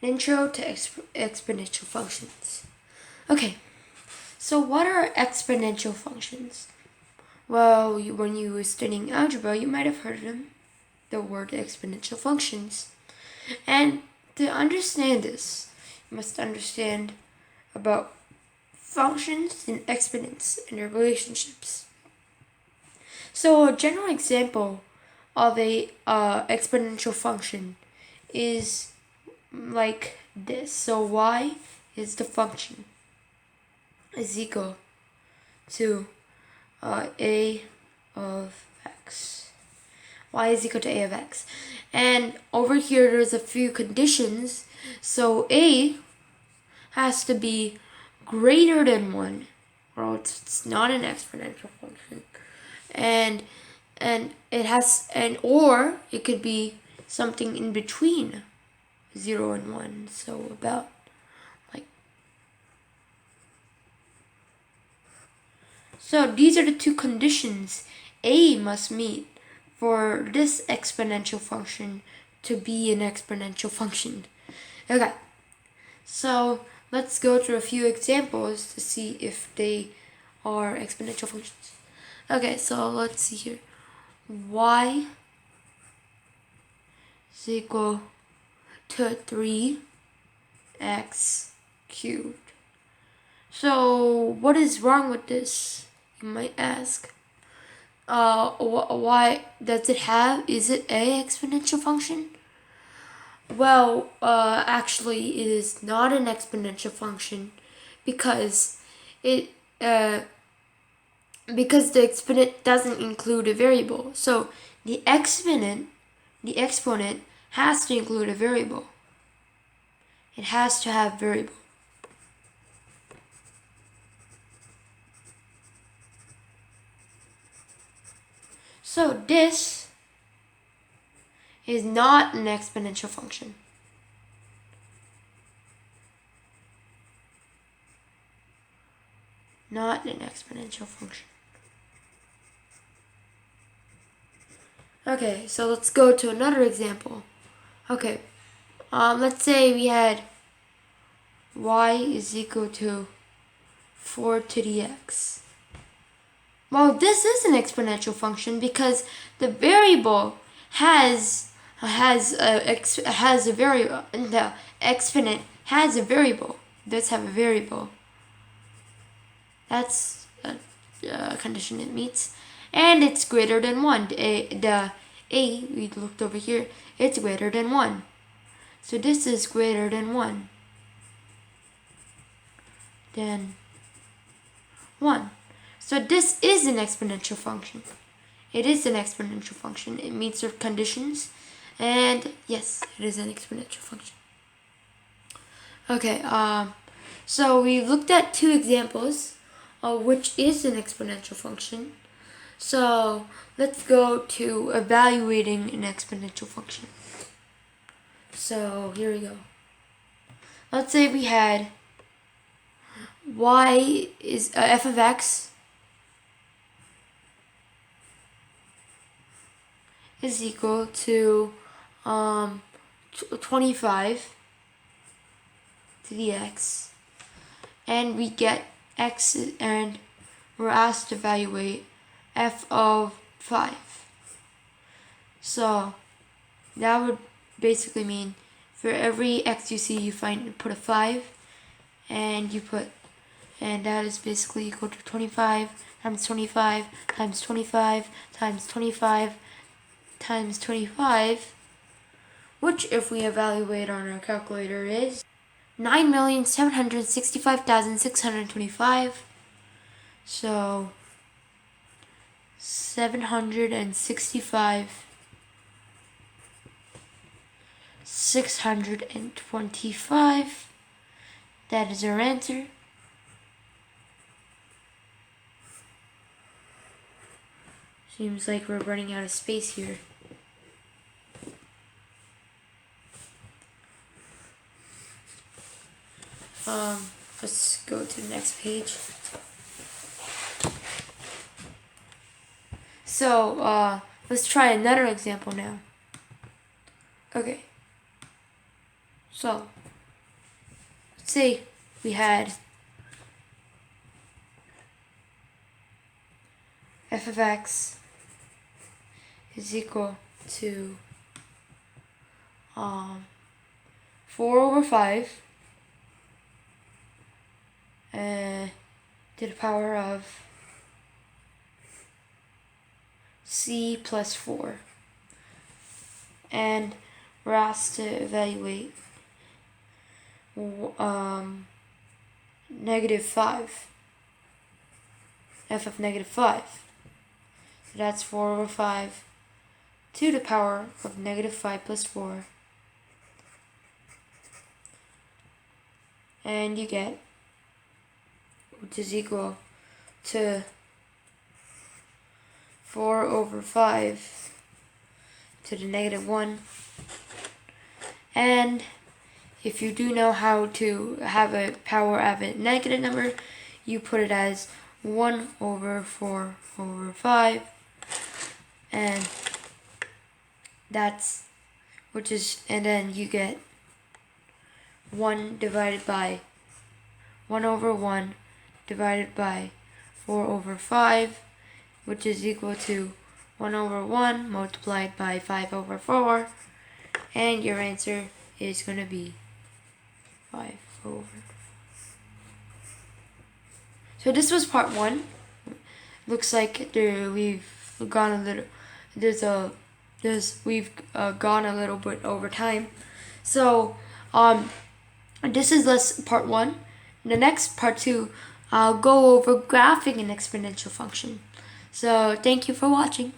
An intro to exponential functions. Okay, so what are exponential functions? Well, when you were studying algebra, you might have heard of them, the word exponential functions. And to understand this, you must understand about functions and exponents and their relationships. So a general example of a exponential function is like this. So y is the function is equal to a of x. Y is equal to a of x. And over here there's a few conditions. So a has to be greater than 1, or it's not an exponential function. And it has, and or it could be something in between 0 and 1. So about like, so these are the two conditions a must meet for this exponential function to be an exponential function. Okay, so let's go through a few examples to see if they are exponential functions. Okay, so let's see here. Y is equal to 3x cubed. So what is wrong with this, you might ask? Why does it have? Is it a exponential function? Well, actually, it is not an exponential function because it because the exponent doesn't include a variable. So the exponent has to include a variable. It has to have variable. So this is not an exponential function. Not an exponential function. Okay, so let's go to another example. Okay, let's say we had y is equal to 4 to the x. Well, this is an exponential function because the variable has a variable, and the exponent has a variable. It does have a variable. That's a condition it meets, and it's greater than 1. The a we looked over here, it's greater than 1. So this is greater than 1. Then 1. So this is an exponential function. It is an exponential function. It meets our conditions, and yes, it is an exponential function. Okay, so we looked at two examples of which is an exponential function. So let's go to evaluating an exponential function. So here we go. Let's say we had y is f of x is equal to 25 to the x, and we get x, and we're asked to evaluate f of 5. So that would basically mean for every x you see, you put a 5, and that is basically equal to 25 times 25 times 25 times 25 times 25, which if we evaluate on our calculator is 9,765,625. So 625. That is our answer. Seems like we're running out of space here. Let's go to the next page. So, let's try another example now. Okay. So, say we had f of x is equal to 4 over 5 to the power of c plus 4. And we're asked to evaluate negative 5, f of negative 5. So that's 4 over 5 to the power of negative 5 plus 4. And you get, which is equal to 4 over 5 to the negative 1. And if you do know how to have a power of a negative number, you put it as 1 over 4 over 5. And that's, and then you get 1 divided by 1 over 1 divided by 4 over 5, which is equal to 1 over 1 multiplied by 5 over 4, and your answer is going to be 5 over 4. So this was part 1. Looks like we've gone a little bit over time. So this is part 1. In the next part 2, I'll go over graphing an exponential function. So thank you for watching.